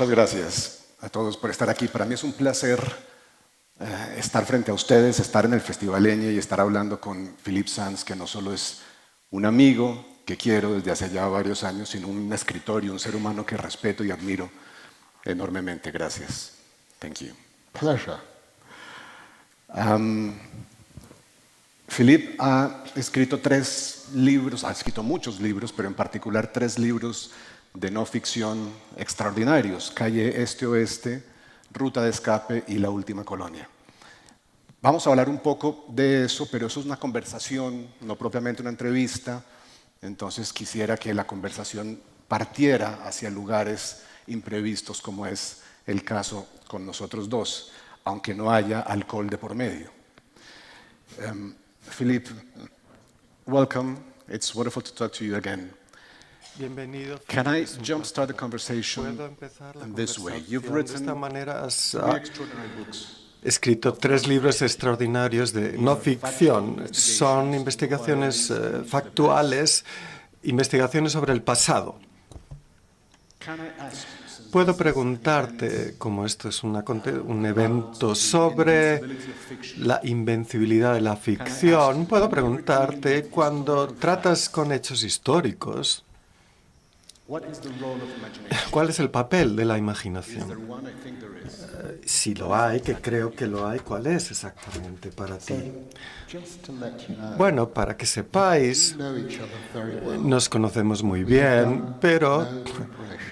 Muchas gracias a todos por estar aquí. Para mí es un placer estar frente a ustedes, estar en el Festival Eñe y estar hablando con Philippe Sands, que no solo es un amigo que quiero desde hace ya varios años, sino un escritor y un ser humano que respeto y admiro enormemente. Gracias. Thank you. Pleasure. Philippe ha escrito 3 libros, ha escrito muchos libros, pero en particular 3 libros de no ficción extraordinarios: Calle Este-Oeste, Ruta de Escape y La Última Colonia. Vamos a hablar un poco de eso, pero eso es una conversación, no propiamente una entrevista. Entonces quisiera que la conversación partiera hacia lugares imprevistos, como es el caso con nosotros dos, aunque no haya alcohol de por medio. Philippe, welcome. It's wonderful to talk to you again. Bienvenido. Can I jumpstart the conversation Puedo empezar la in this way? conversación You've de esta written manera. Has 3 extraordinary books. escrito 3 libros extraordinarios de no ficción. Son investigaciones factuales, investigaciones sobre el pasado. Can I ask you, since Puedo preguntarte, como esto es un evento sobre la invencibilidad de la ficción, puedo preguntarte, cuando tratas con hechos históricos, what is the role of imagination? ¿cuál es el papel de la Is imaginación? there one? I think there is. Si lo hay, que creo que lo hay, ¿cuál es exactamente para ti? Just to let you know, Bueno, para que sepáis, we know each other very well. nos conocemos muy bien, pero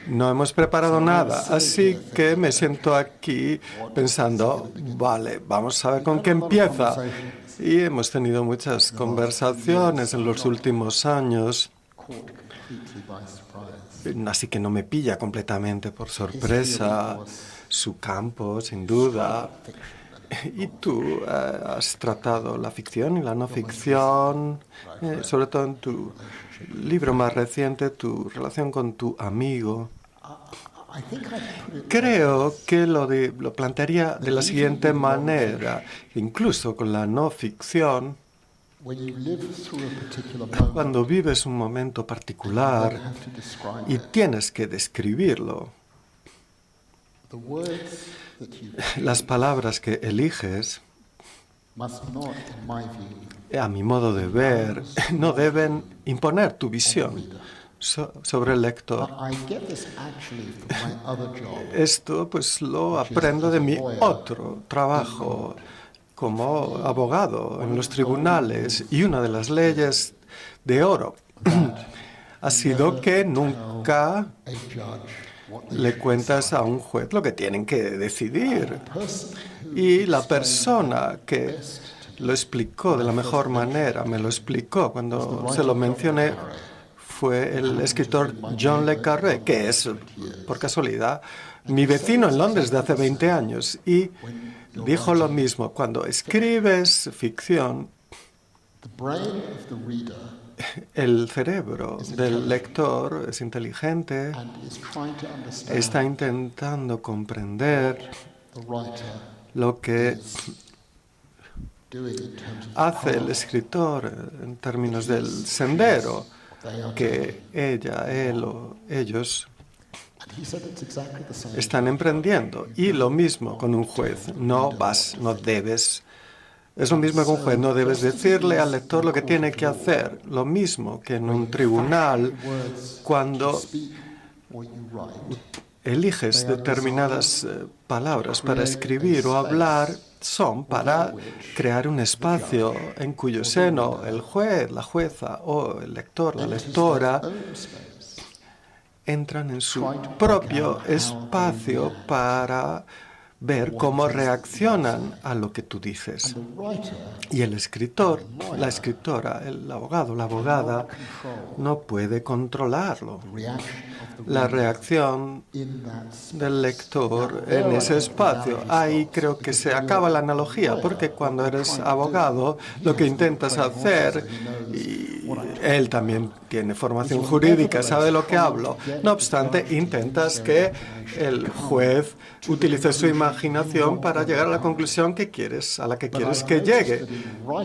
no hemos preparado nada. Así que me siento aquí pensando, vale, vamos a ver con qué empieza. Y hemos tenido muchas conversaciones en los últimos años, Caught completely by surprise. así que no me pilla completamente por sorpresa. Su campo, sin duda. Y tú has tratado la ficción y la no ficción, sobre todo en tu libro más reciente, tu relación con tu amigo. I think I put it Creo que lo plantearía de la siguiente manera. Incluso con la no ficción, when you live through a particular moment, cuando vives un momento you particular have to describe y it. tienes que describirlo, The words that you las palabras que eliges, must not, in my view, a mi modo de ver, no deben imponer tu visión sobre el lector. I get this actually from my other job. Esto pues lo aprendo de mi otro trabajo como abogado en los tribunales, y una de las leyes de oro ha sido que nunca A judge what they le cuentas a un juez lo que tienen que decidir. person who Y la persona que lo explicó de la mejor manera, me lo explicó cuando se lo mencioné, fue el escritor John le Carré, que es, por casualidad, mi vecino en Londres de hace 20 años. Y dijo lo mismo: cuando escribes ficción, the brain of the reader el cerebro del lector es inteligente, and is trying to understand está intentando comprender the writer lo que doing in terms of hace el escritor en términos del sendero they are que ella, él o ellos and he said it's exactly the same. están emprendiendo. Y lo mismo con un juez. No debes. Es lo mismo con un juez. No debes decirle al lector lo que tiene que hacer. Lo mismo que en un tribunal, cuando Speak or you write. eliges determinadas palabras para escribir o hablar, son para crear un espacio en cuyo seno el juez, la jueza o el lector, la lectora entran en su propio espacio para ver cómo reaccionan a lo que tú dices. The writer Y el escritor, la escritora, el abogado, la abogada, no puede controlarlo. reaction of the La reacción in that space. del lector en ese espacio. Ahí creo que se acaba la analogía, porque cuando eres abogado, lo que intentas hacer, y él también tiene formación jurídica, sabe lo que hablo, no obstante, intentas que el juez utilice su imaginación para llegar a la conclusión que quieres, a la que quieres que llegue.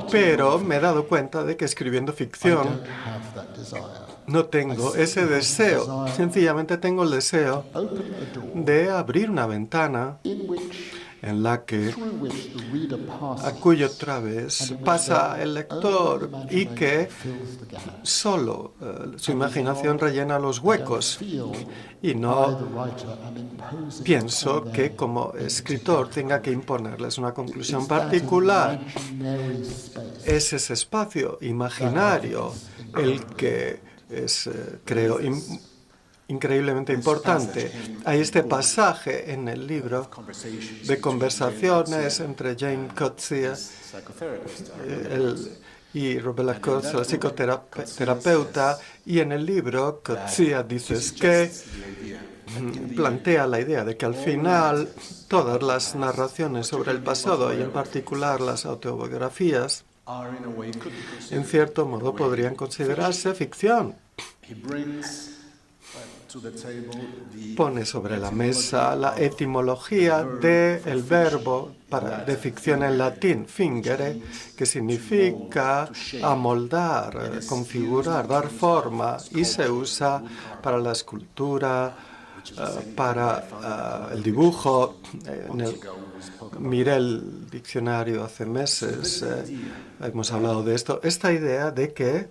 Pero me he dado cuenta de que escribiendo ficción Don't have that desire. no tengo ese deseo. Sencillamente tengo el deseo open a door de abrir una ventana in which, en la que through which the reader a passes, cuyo través pasa el lector y que fills the gap. solo su imaginación rellena los huecos. Feel Y I, no the writer, am imposing pienso upon que them como escritor tenga que imponerles una conclusión It's that particular. imaginary space Es ese espacio imaginario el que es, creo, increíblemente importante. Hay este pasaje en el libro de conversaciones entre Jane Coetzee y Robert Coates, la psicoterapeuta, y en el libro Coetzee dices que plantea la idea de que al final todas las narraciones sobre el pasado y en particular las autobiografías en cierto modo podrían considerarse ficción. Pone sobre la mesa la etimología del verbo de ficción en latín, fingere, que significa amoldar, configurar, dar forma, y se usa para la escultura, para el dibujo. Miré el diccionario hace meses, hemos hablado de esto, esta idea de que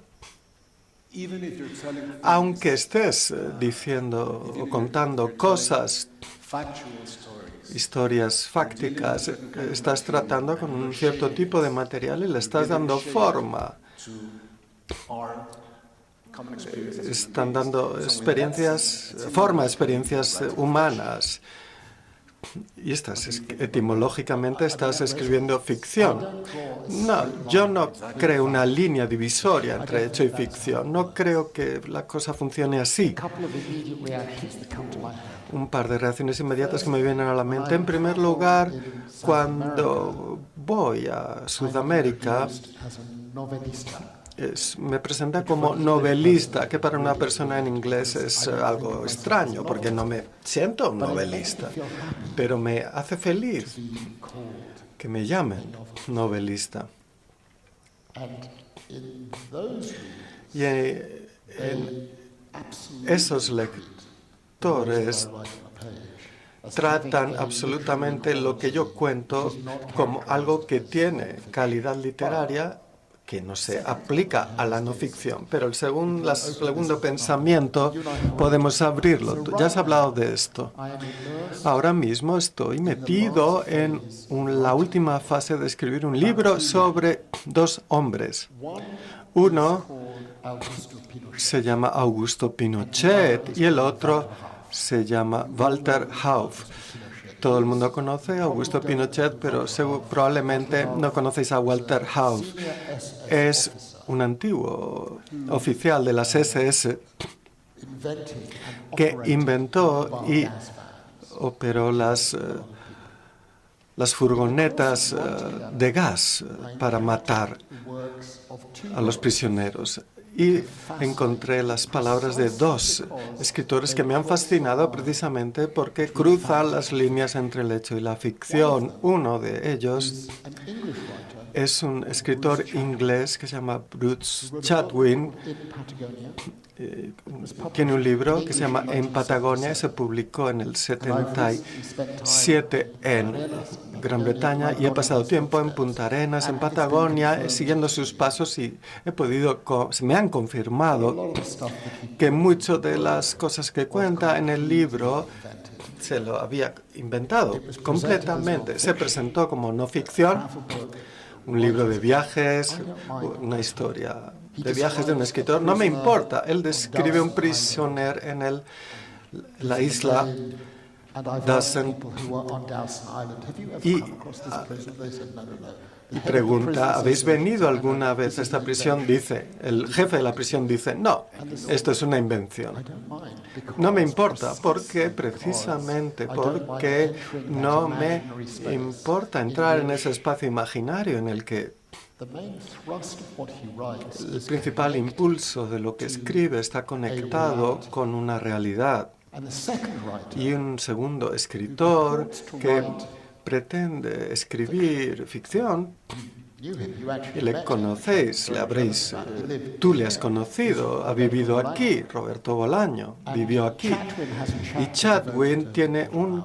aunque estés diciendo o contando cosas, historias fácticas, estás tratando con un cierto tipo de material y le estás dando forma. Están dando forma a experiencias humanas. Y etimológicamente estás escribiendo ficción. No, yo no creo una línea divisoria entre hecho y ficción. No creo que la cosa funcione así. Un par de reacciones inmediatas que me vienen a la mente. En primer lugar, cuando voy a Sudamérica, me presenta como novelista, que para una persona en inglés es algo extraño, porque no me siento un novelista, pero me hace feliz que me llamen novelista. Y en esos lectores tratan absolutamente lo que yo cuento como algo que tiene calidad literaria, que no se aplica a la no ficción. Pero el segundo pensamiento podemos abrirlo. Tú ya has hablado de esto. Ahora mismo estoy metido en la última fase de escribir un libro sobre dos hombres. Uno se llama Augusto Pinochet y el otro se llama Walter Hauff. Todo el mundo conoce a Augusto Pinochet, pero probablemente no conocéis a Walter Hauff. Es un antiguo oficial de las SS que inventó y operó las furgonetas de gas para matar a los prisioneros. Y encontré las palabras de dos escritores que me han fascinado precisamente porque cruzan las líneas entre el hecho y la ficción. Uno de ellos es un escritor inglés que se llama Bruce Chatwin. Tiene un libro que se llama En Patagonia y se publicó en el 77 en Gran Bretaña, y he pasado tiempo en Punta Arenas, en Patagonia, siguiendo sus pasos, y me han confirmado que muchas de las cosas que cuenta en el libro se lo había inventado completamente. Se presentó como no ficción, un libro de viajes, una historia de viajes de un escritor. No me importa. Él describe un prisionero en la isla Dawson y pregunta, ¿habéis venido alguna vez a esta prisión? Dice, el jefe de la prisión dice, no, esto es una invención. No me importa, precisamente porque no me importa entrar en ese espacio imaginario en el que el principal impulso de lo que escribe está conectado con una realidad. Y un segundo escritor que pretende escribir ficción y le conocéis, tú le has conocido, ha vivido aquí, Roberto Bolaño vivió aquí. Y Chatwin tiene un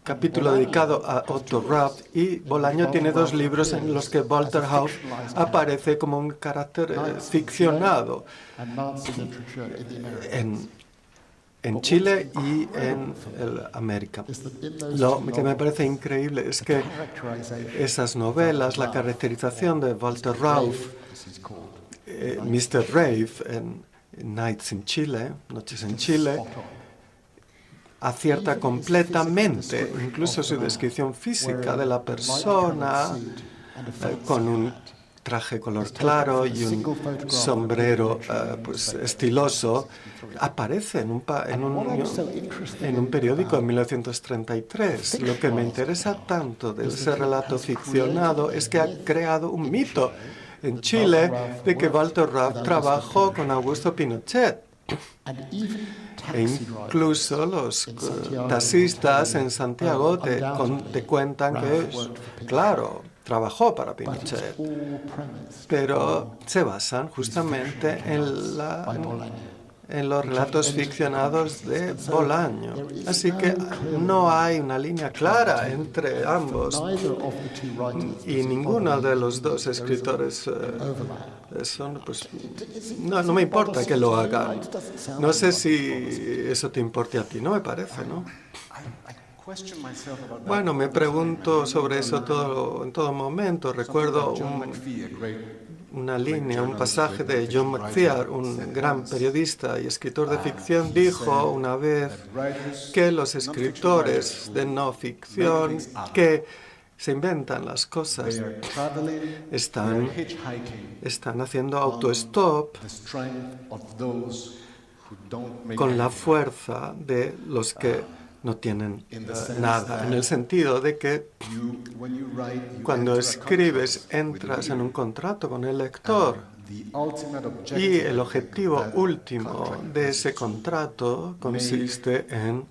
capítulo dedicado a Otto Raff y Bolaño tiene 2 libros en los que Walter Hauf aparece como un carácter ficcionado en Chile y en América. Lo que me parece increíble es que esas novelas, la caracterización de Walter Rauf, Mr. Rave en Nights in Chile, Noches en Chile, acierta completamente, incluso su descripción física de la persona, con un traje color claro y un sombrero pues, estiloso, aparece en un periódico en 1933. Lo que me interesa tanto de ese relato ficcionado es que ha creado un mito en Chile de que Walter Raff trabajó con Augusto Pinochet. E incluso los taxistas en Santiago te cuentan que, claro, trabajó para Pinochet, pero se basan justamente en los relatos ficcionados de Bolaño. Así que no hay una línea clara entre ambos y ninguno de los 2 escritores son, pues, no me importa que lo hagan. No sé si eso te importe a ti, no me parece, ¿no? Bueno, me pregunto sobre eso en todo momento. Recuerdo una línea, un pasaje de John McPhee, un gran periodista y escritor de ficción, dijo una vez que los escritores de no ficción que se inventan las cosas están haciendo autostop con la fuerza de los que no tienen nada, en el sentido de que cuando escribes entras en un contrato con el lector y el objetivo último de ese contrato consiste en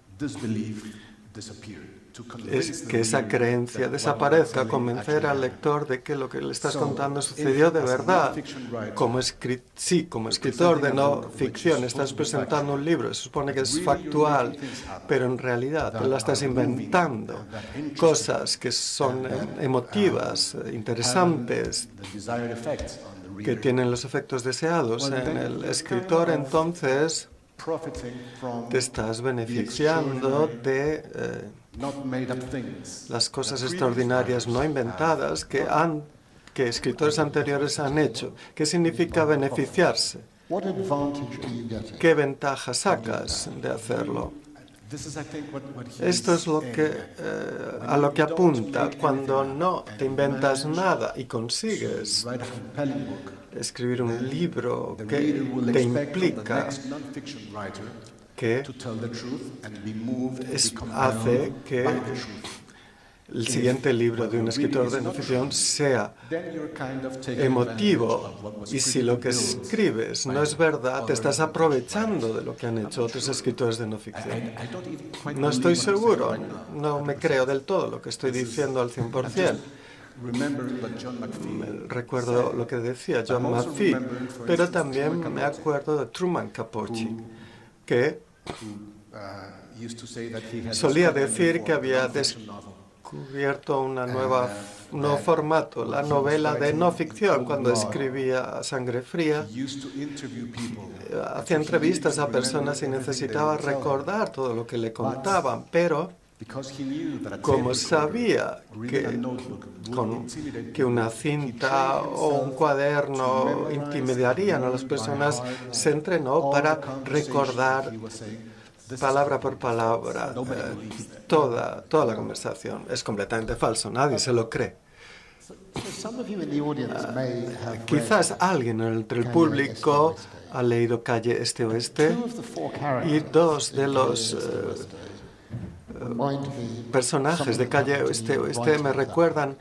que esa creencia desaparezca, convencer al lector de que lo que le estás contando sucedió de verdad. Como escritor de no ficción estás presentando un libro, se supone que es factual, pero en realidad te la estás inventando. Cosas que son emotivas, interesantes, que tienen los efectos deseados en el escritor, entonces te estás beneficiando de las cosas extraordinarias no inventadas que escritores anteriores han hecho. ¿Qué significa beneficiarse? ¿Qué ventaja sacas de hacerlo? Esto es a lo que apunta cuando no te inventas nada y consigues escribir un libro que te implica, que hace que el siguiente libro de un escritor de no ficción sea emotivo. Y si lo que escribes no es verdad, te estás aprovechando de lo que han hecho otros escritores de no ficción. No estoy seguro, no me creo del todo lo que estoy diciendo al 100%. Recuerdo lo que decía John McPhee, pero también me acuerdo de Truman Capote, que solía decir que había descubierto un nuevo formato, la novela de no ficción, cuando escribía Sangre Fría. Hacía entrevistas a personas y necesitaba recordar todo lo que le contaban, pero como sabía que una cinta o un cuaderno intimidarían a las personas, se entrenó para recordar palabra por palabra toda la conversación. Es completamente falso, nadie se lo cree. Quizás alguien entre el público ha leído Calle Este Oeste y 2 de los personajes de Calle Este Oeste me recuerdan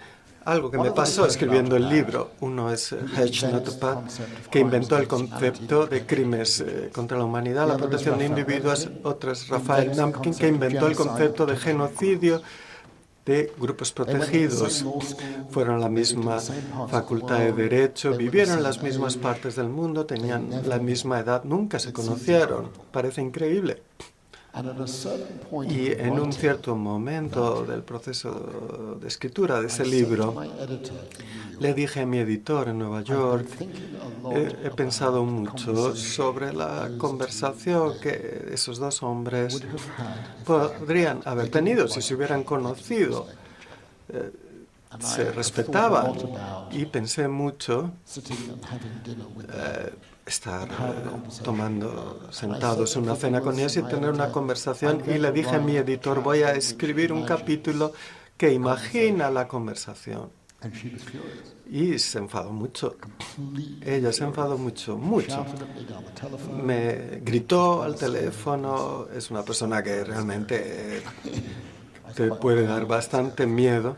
algo que me pasó escribiendo el libro. Uno es H. Notepat, que inventó el concepto de crímenes contra la humanidad, la protección de individuos. Otro es Rafael Namkin, que inventó el concepto de genocidio de grupos protegidos. Fueron a la misma facultad de Derecho, vivieron en las mismas partes del mundo, tenían la misma edad, nunca se conocieron. Parece increíble. Y en un cierto momento del proceso de escritura de ese libro, le dije a mi editor en Nueva York, he pensado mucho sobre la conversación que esos dos hombres podrían haber tenido si se hubieran conocido. Se respetaban y pensé mucho estar sentados en una cena con ellos y tener una conversación, y le dije a mi editor, voy a escribir un capítulo que imagina la conversación. Y se enfadó mucho. Ella se enfadó mucho, mucho. Me gritó al teléfono. Es una persona que realmente te puede dar bastante miedo.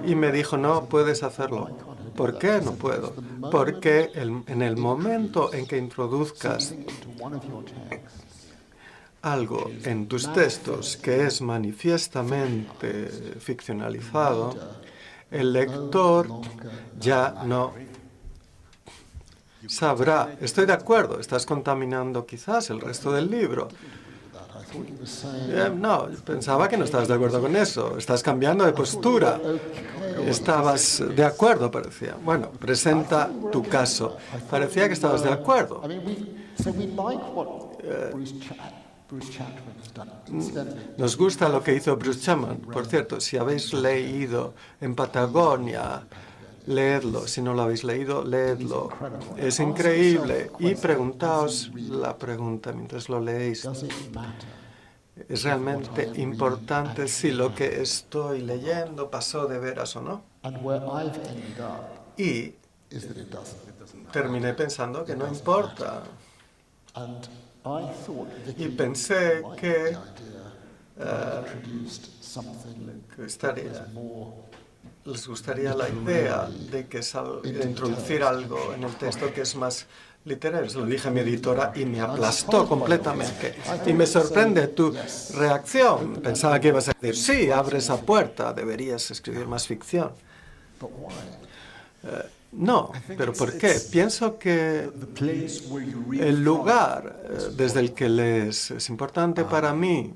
Y me dijo, no puedes hacerlo. ¿Por qué no puedo? Porque en el momento en que introduzcas algo en tus textos que es manifiestamente ficcionalizado, el lector ya no sabrá. Estoy de acuerdo, estás contaminando quizás el resto del libro. No, pensaba que no estabas de acuerdo con eso. Estás cambiando de postura. Estabas de acuerdo, parecía. Bueno, presenta tu caso. Parecía que estabas de acuerdo. Nos gusta lo que hizo Bruce Chapman. Por cierto, si habéis leído En Patagonia, leedlo. Si no lo habéis leído, leedlo. Es increíble. Y preguntaos la pregunta mientras lo leéis. ¿Es realmente importante si lo que estoy leyendo pasó de veras o no? Y terminé pensando que no importa. Y pensé que les gustaría la idea de introducir algo en el texto que es más literario. Se lo dije a mi editora y me aplastó completamente. Y me sorprende tu reacción. Pensaba que ibas a decir, sí, abre esa puerta, deberías escribir más ficción. No, pero ¿por qué? Pienso que el lugar desde el que lees es importante para mí.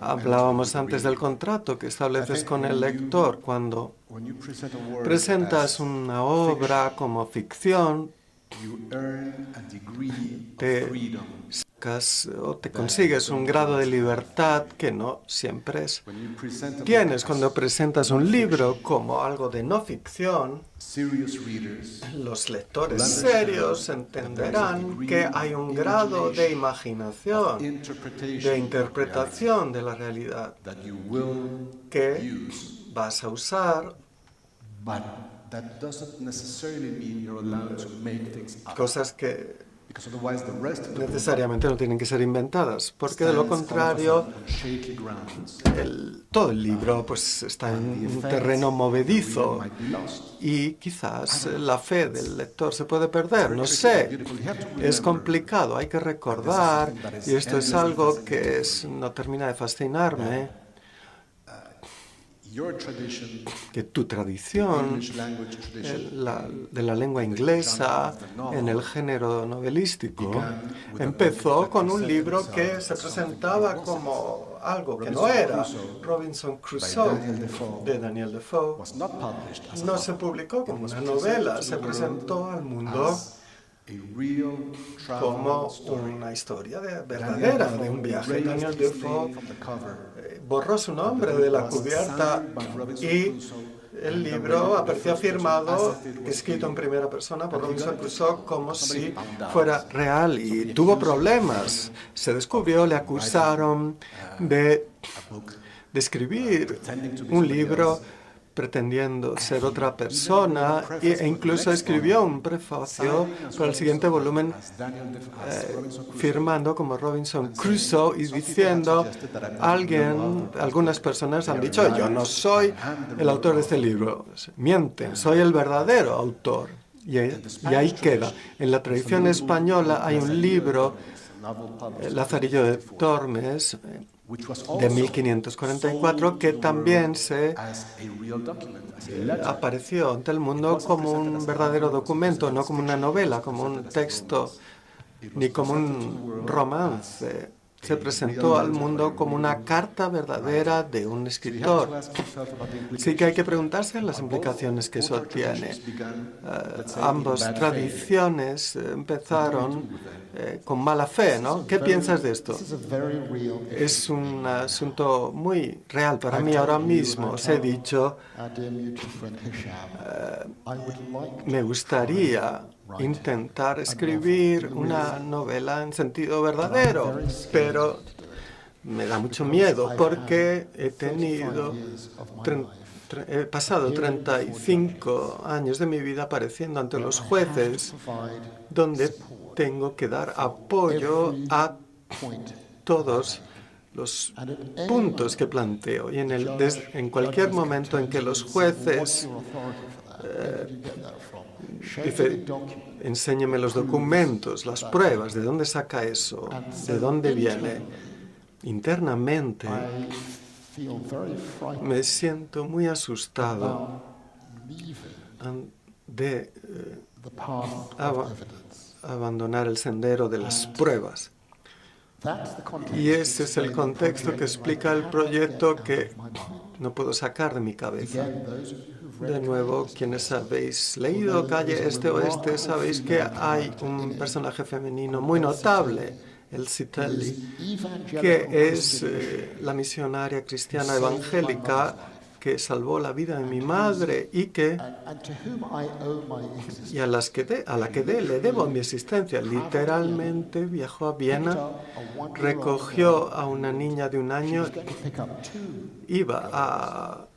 Hablábamos antes del contrato que estableces con el lector. Cuando presentas una obra como ficción, te sacas o te consigues un grado de libertad que no siempre tienes. Cuando presentas un libro como algo de no ficción, los lectores serios entenderán que hay un grado de imaginación, de interpretación de la realidad que vas a usar. Cosas que necesariamente no tienen que ser inventadas, porque de lo contrario todo el libro pues está en un terreno movedizo y quizás la fe del lector se puede perder, no sé. Es complicado, hay que recordar, y esto es algo que no termina de fascinarme, que tu tradición de la lengua inglesa en el género novelístico empezó con un libro que se presentaba como algo que no era. Robinson Crusoe, de Daniel Defoe, no se publicó como una novela, se presentó al mundo como una historia verdadera de un viaje. Daniel Defoe borró su nombre de la cubierta y el libro aparecía firmado, escrito en primera persona por Robinson Crusoe, como si fuera real, y tuvo problemas. Se descubrió, le acusaron de escribir un libro pretendiendo ser otra persona, e incluso escribió un prefacio para el siguiente volumen firmando como Robinson Crusoe y diciendo, algunas personas han dicho, yo no soy el autor de este libro, mienten, soy el verdadero autor. Y ahí queda. En la tradición española hay un libro, Lazarillo de Tormes, de 1544, que también se as a real document, as a letter. apareció ante el mundo como un verdadero documento, no como una novela, como un texto, ni como un romance. Se presentó al mundo como una carta verdadera de un escritor. Sí que hay que preguntarse las implicaciones que eso tiene. Ambas tradiciones empezaron con mala fe, ¿no? ¿Qué piensas de esto? This is a very real issue. Es un asunto muy real para mí ahora mismo. Os he dicho, Our dear mutual friend Hisham, I would like me gustaría intentar escribir una novela en sentido verdadero, pero me da mucho miedo porque he pasado 35 años de mi vida apareciendo ante los jueces, donde tengo que dar apoyo a todos los puntos que planteo. Y en cualquier momento en que los jueces dice, enséñeme los documentos, las pruebas, ¿de dónde saca eso? ¿De dónde viene? Internamente I feel very frightened me siento muy asustado leaving de the path aba- of evidence. abandonar el sendero de las pruebas. That's the context. Y ese es el contexto que explica el proyecto que no puedo sacar de mi cabeza. Again, those who've De read nuevo, quienes habéis leído Calle Este Oeste, sabéis que hay un personaje femenino muy notable, Elsie Telly, que es la misionaria cristiana evangélica que salvó la vida de mi madre y and to whom I owe my existence. y a la que le debo mi existencia. Literalmente viajó a Viena, recogió a una niña de un año, Going to pick up two. iba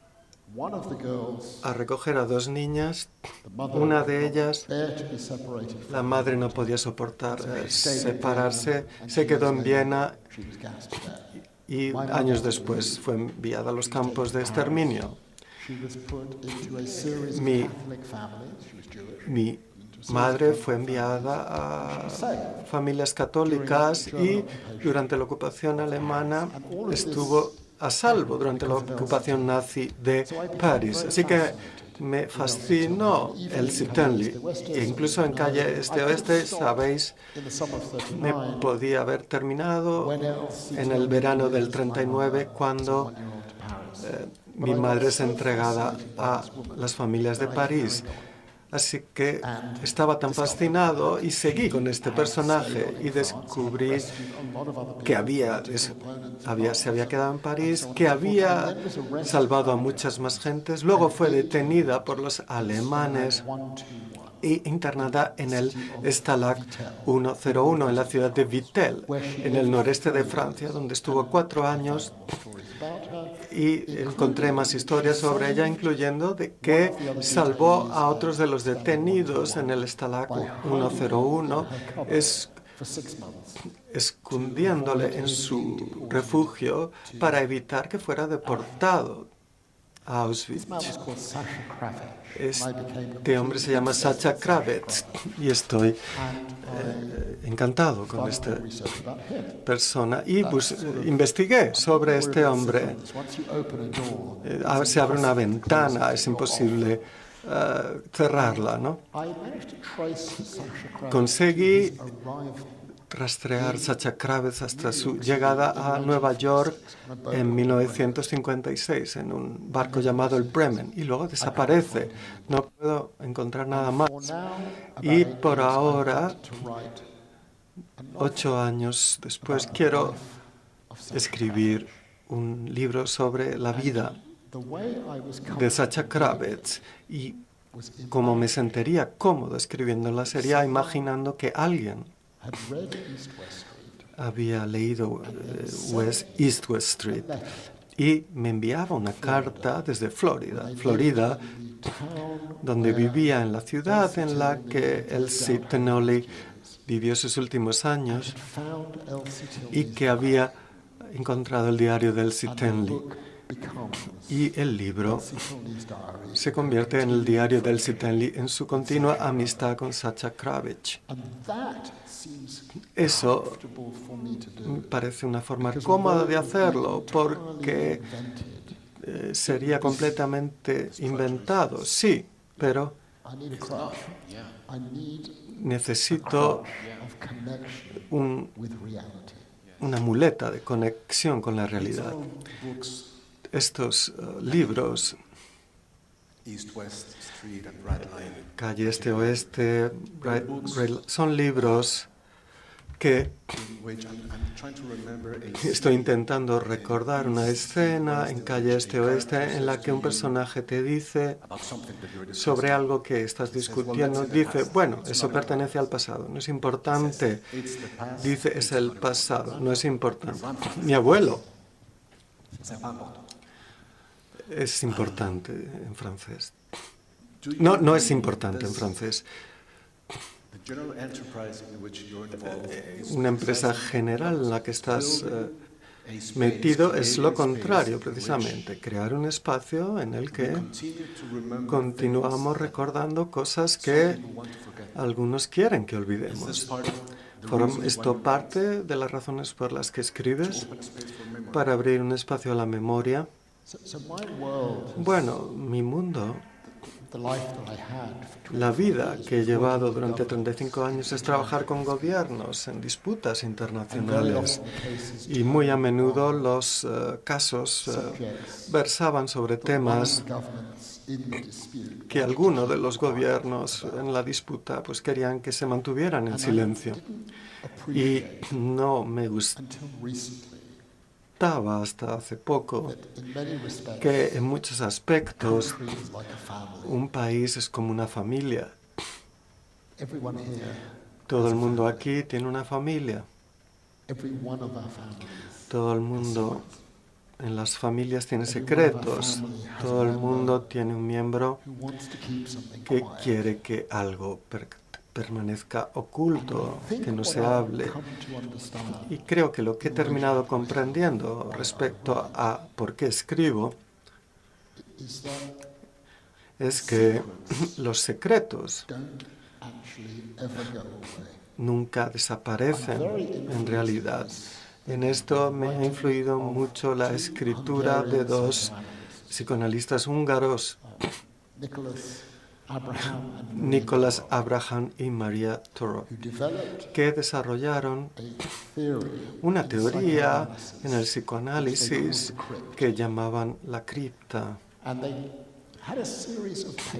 One of the girls, a recoger a dos niñas. the mother, Una de ellas, there to be separated la from. madre no podía soportar separarse, se quedó en Viena She was gassed to death. y años después fue enviada a los campos de exterminio. She was put into a series of Mi- Catholic families. She was Jewish. Mi madre fue enviada a familias católicas y durante la ocupación alemana estuvo a salvo durante la ocupación nazi de París. Así que me fascinó Elsie Telly. E incluso en Calle Este Oeste, sabéis, In the summer of me 39, podía haber terminado en el verano del 39 cuando mi madre es entregada a las familias de París. Así que estaba tan fascinado y seguí con este personaje y descubrí que se había quedado en París, que había salvado a muchas más gentes. Luego fue detenida por los alemanes e internada en el Stalag 101 en la ciudad de Vittel, en el noreste de Francia, donde estuvo 4 años. Y encontré más historias sobre ella, incluyendo de que salvó a otros de los detenidos en el Stalag 101, for 6 months. escondiéndole en su refugio para evitar que fuera deportado a Auschwitz. This man was called Sasha Kravich. Este hombre se llama Sacha Kravets y estoy encantado con esta Research about him. persona y investigué sobre este hombre. Once you open a door, Se abre una ventana, es imposible cerrarla, ¿no? I managed to trace Sasha Kravich Conseguí arrival rastrear Sacha Kravets hasta su llegada a Nueva York en 1956 en un barco llamado el Bremen y luego desaparece. No puedo encontrar nada más. Y por ahora, 8 años después, quiero escribir un libro sobre la vida the way I was de Sacha Kravets y cómo me sentiría cómodo escribiéndola sería imaginando que alguien had read East West Street había leído East West Street y me enviaba una carta desde Florida, donde vivía en la ciudad en la que Elsie Telly vivió sus últimos años found Elsie y Telly's que había encontrado el diario de Elsie Telly. becomes Y el libro Telly's diary. se convierte en el diario de Elsie Telly en su continua amistad con Sacha Kravich. And that Eso me parece una forma cómoda de hacerlo porque sería completamente inventado, sí, pero necesito una muleta de conexión con la realidad. Estos libros, Calle Este-Oeste, son libros que estoy intentando recordar una escena en Calle Este-Oeste en la que un personaje te dice sobre algo que estás discutiendo. Dice, bueno, eso pertenece al pasado, no es importante. Dice, es el pasado, no es importante. Mi abuelo es importante en francés. No es importante en francés. Una empresa general en la que estás metido es lo contrario, precisamente, crear un espacio en el que continuamos recordando cosas que algunos quieren que olvidemos. ¿Esto parte de las razones por las que escribes? Para abrir un espacio a la memoria. Bueno, mi mundo, la vida que he llevado durante 35 años es trabajar con gobiernos en disputas internacionales y muy a menudo los casos versaban sobre temas que algunos de los gobiernos en la disputa pues querían que se mantuvieran en silencio. Y no me gustaba hasta hace poco que en muchos aspectos un país es como una familia. Todo el mundo aquí tiene una familia. Todo el mundo en las familias tiene secretos. Todo el mundo tiene un miembro que quiere que algo permanezca oculto, que no se hable. Y creo que lo que he terminado comprendiendo respecto a por qué escribo es que los secretos nunca desaparecen en realidad. En esto me ha influido mucho la escritura de dos psicoanalistas húngaros, Nicholas Abraham y Maria Torok, que desarrollaron una teoría en el psicoanálisis que llamaban la cripta.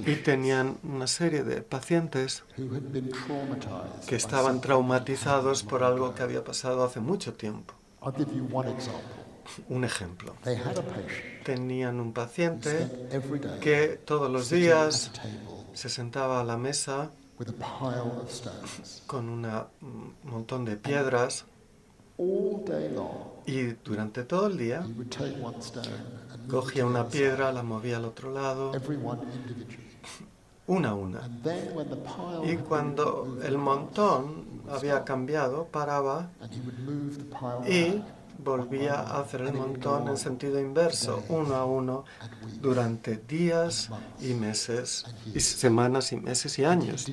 Y tenían una serie de pacientes que estaban traumatizados por algo que había pasado hace mucho tiempo. Un ejemplo. Tenían un paciente que todos los días se sentaba a la mesa con un montón de piedras y durante todo el día cogía una piedra, la movía al otro lado, una a una. Y cuando el montón había cambiado, paraba y volvía a hacer el montón en sentido inverso, uno a uno, durante días y meses, y semanas y meses y años.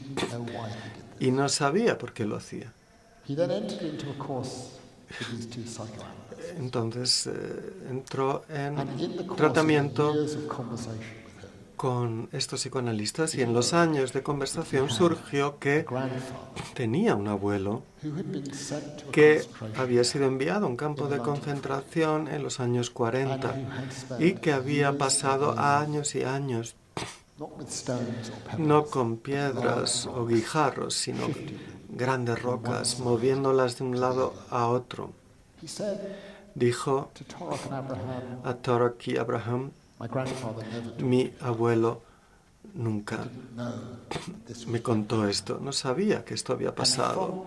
Y no sabía por qué lo hacía. Entonces entró en tratamiento con estos psicoanalistas y en los años de conversación surgió que tenía un abuelo que había sido enviado a un campo de concentración en los años 40 y que había pasado años y años, no con piedras o guijarros, sino grandes rocas, moviéndolas de un lado a otro. Dijo a Torok y Abraham, mi abuelo nunca me contó esto, no sabía que esto había pasado.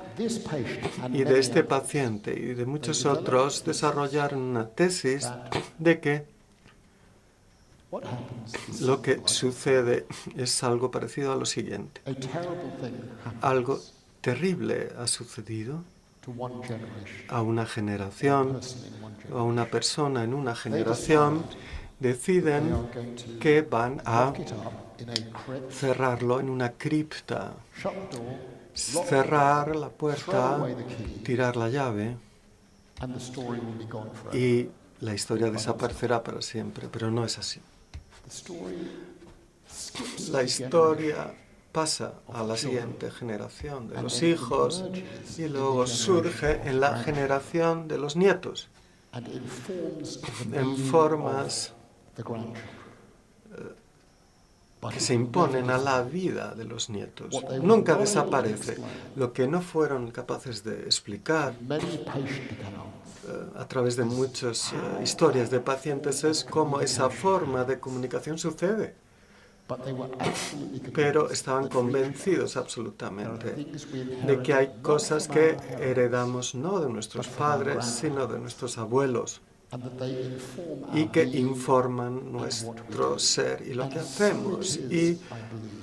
Y de este paciente y de muchos otros desarrollaron una tesis de que lo que sucede es algo parecido a lo siguiente. Algo terrible ha sucedido a una generación, o a una persona en una generación, deciden que van a cerrarlo en una cripta, cerrar la puerta, tirar la llave and the story will be gone forever. y la historia desaparecerá para siempre, pero no es así. The story skips La historia pasa a la siguiente generación de los hijos y luego surge en la generación de los nietos, and informs the en meaning formas of the grandchildren. But que it se will imponen never a la disappear. vida de los nietos. What they Nunca were not able to desaparece. explain. Lo que no fueron capaces de explicar Many patient accounts a través de muchas historias de pacientes es cómo esa forma de comunicación sucede. but they were absolutely convinced Pero estaban that convencidos there are absolutamente things we de que hay inherit not cosas from que our parents, heredamos no de nuestros padres, sino de nuestros abuelos, and that they inform y our que being. informan nuestro ser y lo que hacemos. Y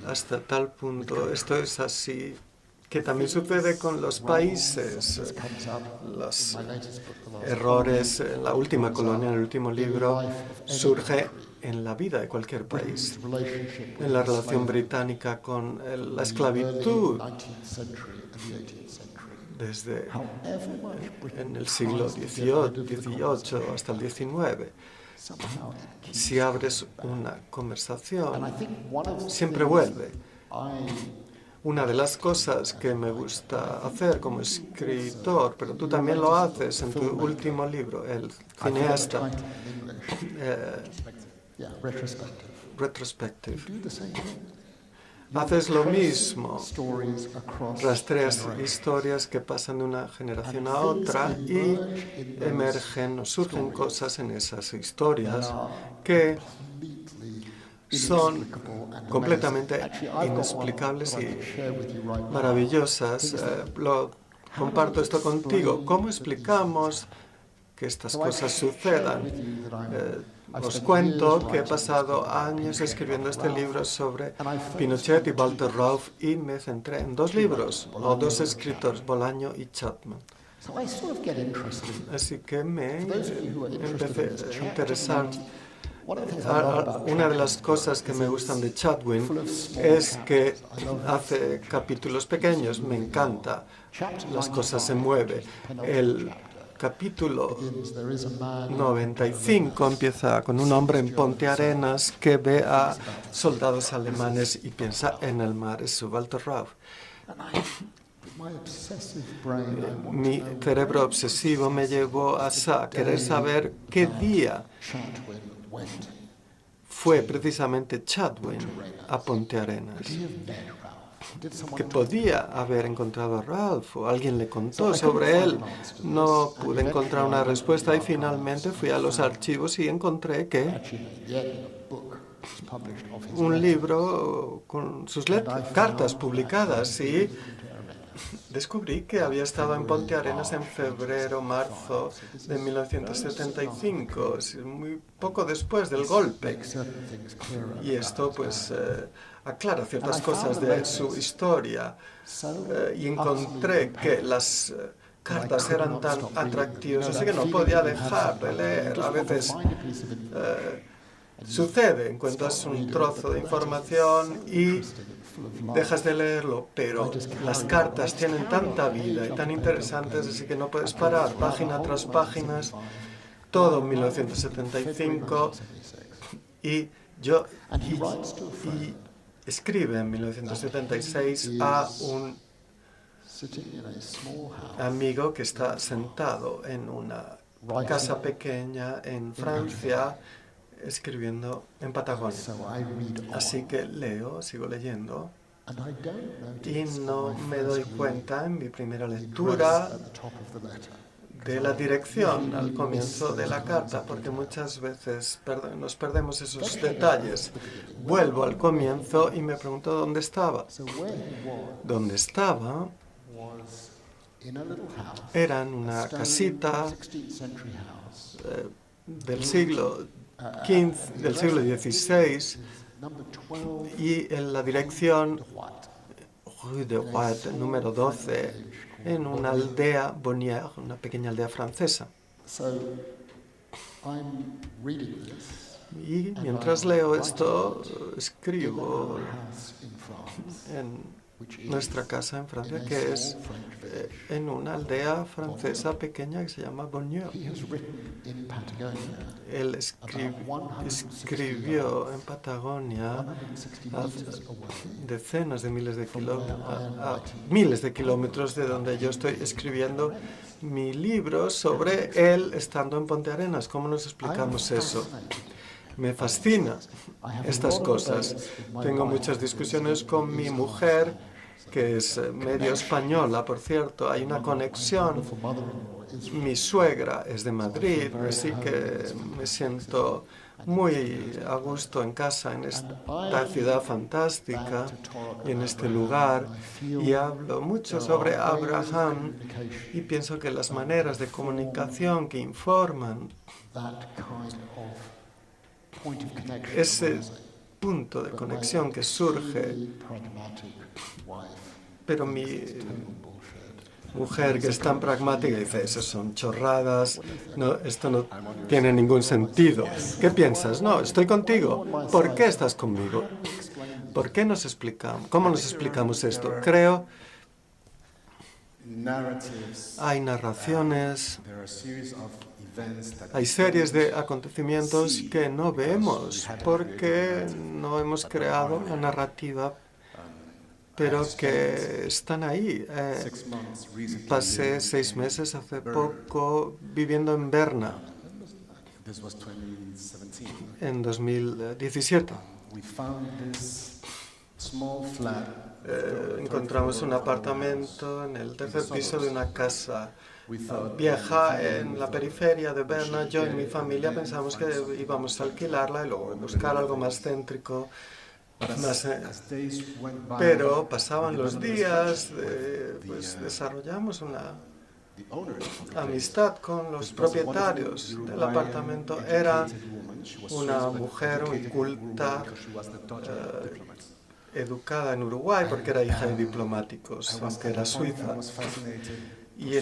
hasta tal punto esto es así que también sucede con los países. This comes up Los in my latest book, The Last errores en la última colonia, en el último libro, surge en la vida de cualquier país. relationship En la relación británica con la esclavitud 19th century and the 18th century. desde However much Britain en el siglo tries to get rid of the XVIII hasta el XIX. somehow it keeps Si abres una and I conversación, think one of the siempre things vuelve. I Una de las cosas que me gusta hacer como escritor, pero tú también lo haces en tu último libro, El cineasta, title in English, retrospective. Retrospective. Do the same thing. Haces lo mismo, Stories across rastreas generations. historias que pasan de una generación a otra y emergen o surgen cosas en esas historias que Completely son inexplicable and completamente amazing. Actually, I've got one inexplicables that I y can share with you right now. maravillosas. Comparto esto contigo. ¿Cómo explicamos que estas cosas sucedan? Os cuento que he pasado años escribiendo este libro sobre Pinochet y Walter Rauff y me centré en dos libros, o dos escritores, Bolaño y Chapman. So I sort of get interested. Así que me For those of you who are interested empecé in this a chapter, interesar. one of the things I love about Una de Chapman las cosas que me gustan de Chatwin full of small es que chapters. I love hace capítulos pequeños, me encanta. Chapter Las cosas se 95, mueven. which is the penultimate El chapter, capítulo begins, "There is a man in 95 empieza con un hombre en Ponte Arenas que ve a soldados alemanes y piensa en el mar. Es su Walter Rauff. And my obsessive brain, I want Mi to know cerebro when obsesivo me llevó a querer saber qué día Chatwin went. fue precisamente Chatwin a Ponte Arenas. Could he have met Ralph? Did someone Que podía haber encontrado a Ralph o alguien le contó sobre él. No pude encontrar una respuesta y finalmente fui a los archivos y encontré que actually yet a book was published of his un letters? libro con sus cartas publicadas y descubrí que había estado en Ponte Arenas en febrero, marzo de 1975, muy poco después del golpe. Make certain things clearer. Y esto pues aclara ciertas cosas de su historia. Y encontré que las cartas eran tan atractivas, así que no podía dejar de leer. A veces sucede, encuentras un trozo de información y dejas de leerlo, pero las cartas tienen tanta vida y tan interesantes, así que no puedes parar, página tras página, todo en 1975, y escribe en 1976 a un amigo que está sentado en una casa pequeña en Francia, escribiendo en Patagonia. Así que leo, sigo leyendo, y no me doy cuenta en mi primera lectura de la dirección al comienzo de la carta, porque muchas veces nos perdemos esos detalles. Vuelvo al comienzo y me pregunto dónde estaba. Donde estaba era en una casita del siglo XV, del siglo XVI, y en la dirección Rue de White, número 12, en una aldea Bonnières, una pequeña aldea francesa. Y mientras leo esto, escribo nuestra casa en Francia, que es en una aldea francesa pequeña que se llama Bonnieu. Él escribió en Patagonia a decenas de miles de kilómetros, a miles de kilómetros de donde yo estoy escribiendo mi libro sobre él estando en Ponte Arenas. ¿Cómo nos explicamos eso? Me fascina estas cosas. Tengo muchas discusiones con mi mujer, que es medio española, por cierto. Hay una conexión. Mi suegra es de Madrid, así que me siento muy a gusto en casa, en esta ciudad fantástica y en este lugar. Y hablo mucho sobre Abraham y pienso que las maneras de comunicación que informan ese punto de conexión que surge, pero mi mujer, que es tan pragmática, dice, eso son chorradas, no, esto no tiene ningún sentido. ¿Qué piensas? No, estoy contigo. ¿Por qué estás conmigo? ¿Por qué nos explicamos? ¿Cómo nos explicamos esto? Creo hay narraciones, hay series de acontecimientos que no vemos porque no hemos creado una narrativa, pero que están ahí. Pasé 6 meses hace poco viviendo en Berna, en 2017. Encontramos un apartamento en el tercer piso de una casa vieja en la periferia de Berna. Yo y mi familia pensamos que íbamos a alquilarla y luego buscar algo más céntrico. Pero pasaban los días, pues desarrollamos una amistad con los propietarios del apartamento. Era una mujer muy culta, educada en Uruguay porque era hija de diplomáticos, aunque era suiza. Y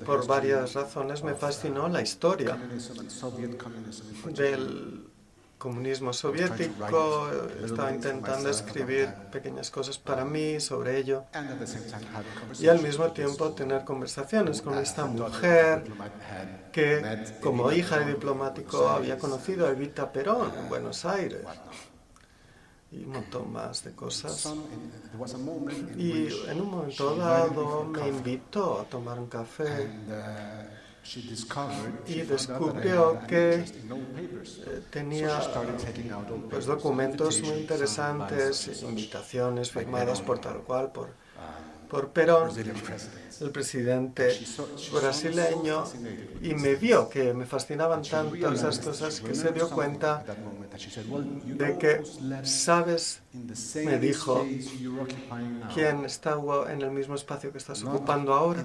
por varias razones me fascinó la historia del comunismo soviético. Estaba intentando escribir pequeñas cosas para mí sobre ello y al mismo tiempo tener conversaciones con esta mujer que, como hija de diplomático, había conocido a Evita Perón en Buenos Aires y un montón más de cosas. Y en un momento dado me invitó a tomar un café y descubrió que tenía pues, documentos muy interesantes, invitaciones firmadas por tal cual, por Perón, el presidente brasileño, y me vio que me fascinaban tanto esas cosas que se dio cuenta de que, ¿sabes? Me dijo, ¿quién está en el mismo espacio que estás ocupando ahora?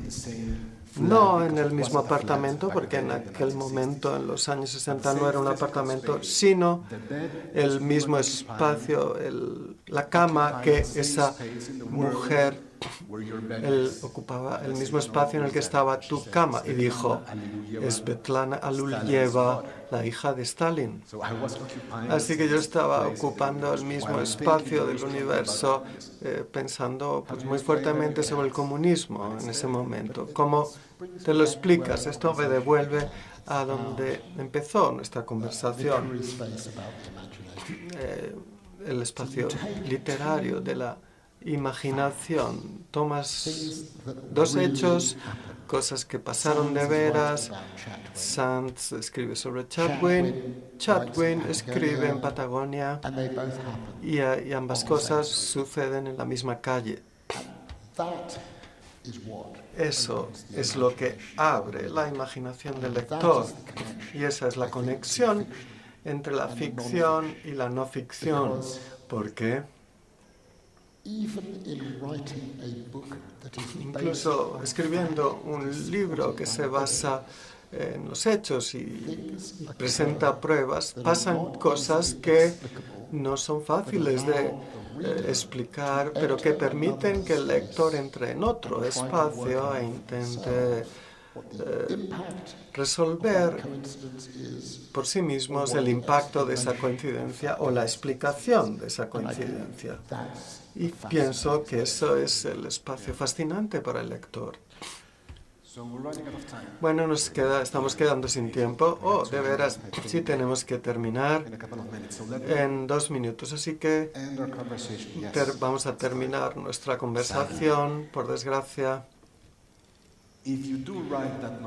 No en el mismo apartamento, porque en aquel momento, en los años 60, no era un apartamento, sino el mismo espacio, la cama que esa mujer, él ocupaba el mismo espacio en el que estaba tu cama. Y dijo, es Svetlana Aluyeva, la hija de Stalin. Así que yo estaba ocupando el mismo espacio del universo, pensando pues, muy fuertemente sobre el comunismo en ese momento. ¿Cómo te lo explicas? Esto me devuelve a donde empezó nuestra conversación, el espacio literario de la imaginación. Tomas 2 hechos, cosas que pasaron de veras. Sands escribe sobre Chatwin, Chatwin escribe en Patagonia, y ambas cosas suceden en la misma calle. Eso es lo que abre la imaginación del lector, y esa es la conexión entre la ficción y la no ficción. ¿Por qué? Incluso escribiendo un libro que se basa en los hechos y presenta pruebas, pasan cosas que no son fáciles de explicar, pero que permiten que el lector entre en otro espacio e intente resolver por sí mismos el impacto de esa coincidencia o la explicación de esa coincidencia. Y pienso que eso es el espacio fascinante para el lector. Bueno, estamos quedando sin tiempo. Oh, de veras, sí tenemos que terminar en 2 minutos. Así que vamos a terminar nuestra conversación, por desgracia.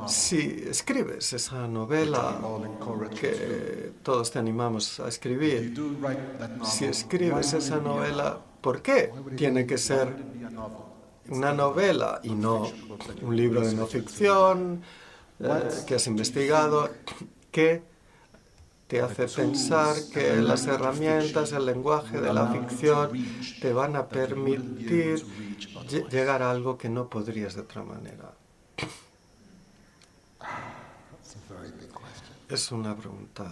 Si escribes esa novela que todos te animamos a escribir, si escribes esa novela, ¿por qué tiene que ser una novela y no un libro de no ficción que has investigado? ¿Qué te hace pensar que las herramientas, el lenguaje de la ficción te van a permitir llegar a algo que no podrías de otra manera? Es una pregunta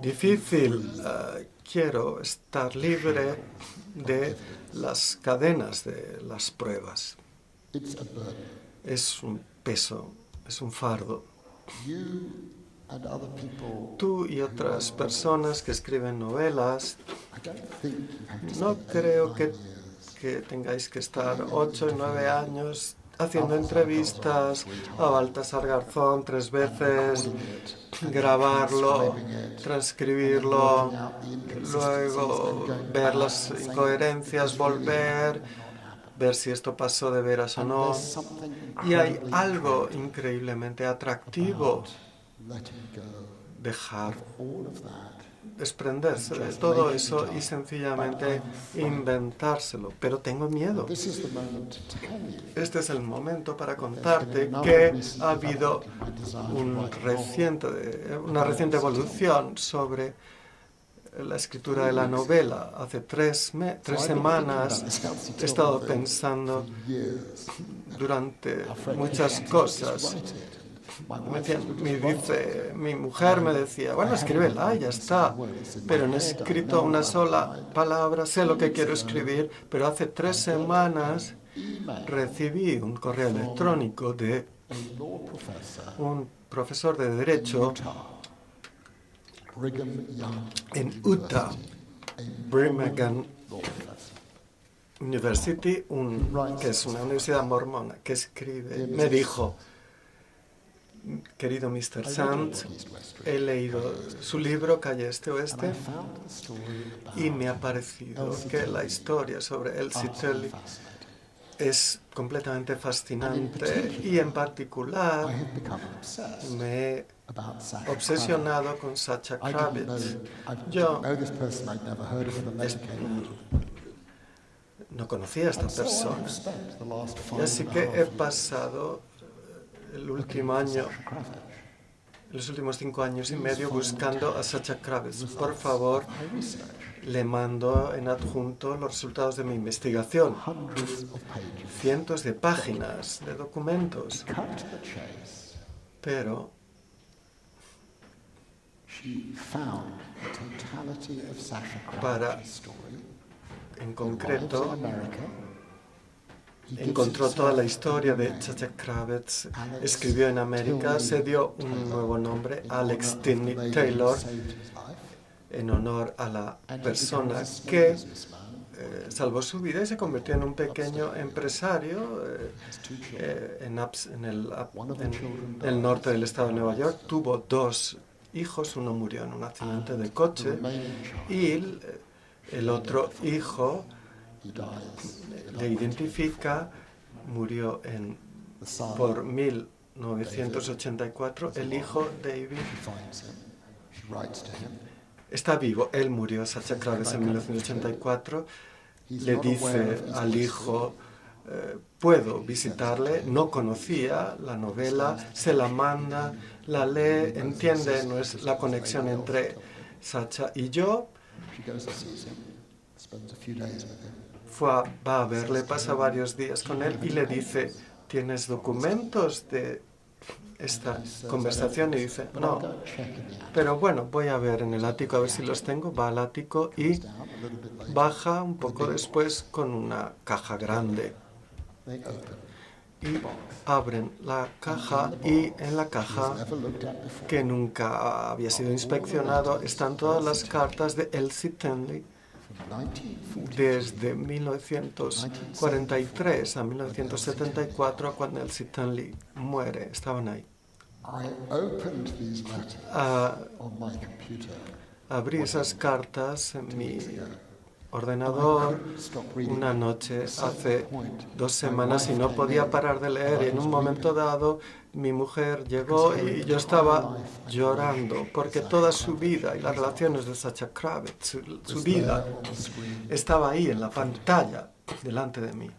difícil. Quiero estar libre de las cadenas de las pruebas. Es un peso, es un fardo. Tú y otras personas que escriben novelas, no creo que tengáis que estar 8 y 9 años haciendo entrevistas a Baltasar Garzón 3 veces, grabarlo, transcribirlo, luego ver las incoherencias, volver, ver si esto pasó de veras o no. Y hay algo increíblemente atractivo, dejar desprenderse de todo eso y sencillamente inventárselo. Pero tengo miedo. Este es el momento para contarte que ha habido una reciente evolución sobre la escritura de la novela. Hace 3 semanas he estado pensando durante muchas cosas. Mi mujer me decía, bueno, escríbela, ya está. Pero no he escrito una sola palabra, sé lo que quiero escribir, pero hace 3 semanas recibí un correo electrónico de un profesor de Derecho en Utah, Brigham University, que es una universidad mormona, que escribe, me dijo: querido Mr. Sands, he leído su libro Calle Este Oeste y me ha parecido que la historia sobre Elsie Tully es completamente fascinante y en particular me he obsesionado con Sacha Krabitz. Yo no conocía a esta persona y así que he pasado los últimos 5 años y medio buscando a Sacha Krabitz. Por favor, le mando en adjunto los resultados de mi investigación. Cientos de páginas de documentos. Pero en concreto, encontró toda la historia de Sacha Krabitz, escribió en América, se dio un nuevo nombre, Alex Tinney Taylor, en honor a la persona que salvó su vida y se convirtió en un pequeño empresario en el norte del estado de Nueva York. Tuvo 2 hijos, uno murió en un accidente de coche y el otro hijo le identifica, murió por 1984. El hijo, David, está vivo. Él murió, Sacha Krabitz, en 1984. Le dice al hijo, puedo visitarle. No conocía la novela, se la manda, la lee, entiende la conexión entre Sacha y yo. Va a verle, pasa varios días con él y le dice, ¿tienes documentos de esta conversación? Y dice, no. Pero bueno, voy a ver en el ático a ver si los tengo. Va al ático y baja un poco después con una caja grande. y abren la caja y en la caja, que nunca había sido inspeccionado, están todas las cartas de Elsie Tenley desde 1943 a 1974, cuando Elsie Tenley muere. Estaban ahí. Abrí esas cartas en mi ordenador una noche hace 2 semanas y no podía parar de leer. Y en un momento dado mi mujer llegó y yo estaba llorando porque toda su vida y las relaciones de Sacha Kravitz, su vida, estaba ahí en la pantalla delante de mí.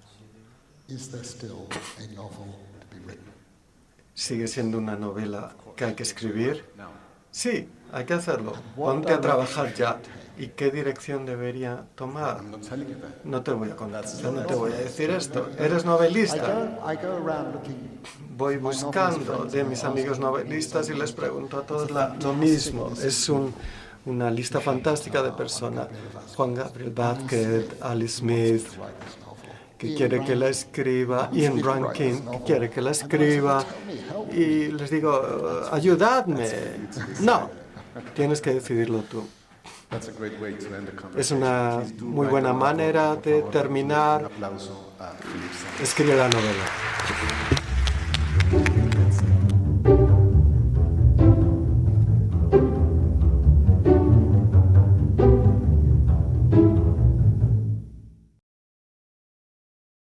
¿Sigue siendo una novela que hay que escribir? Sí, hay que hacerlo. Ponte a trabajar ya. ¿Y qué dirección debería tomar? No te voy a contar, no te voy a decir esto. ¿Eres novelista? Voy buscando de mis amigos novelistas y les pregunto a todos lo mismo. Es una lista fantástica de personas. Juan Gabriel Vázquez, Alice Smith, que quiere que la escriba, Ian Rankin, que quiere que la escriba, y les digo, ayudadme. No, tienes que decidirlo tú. Es una muy buena manera de terminar. Escribe la novela.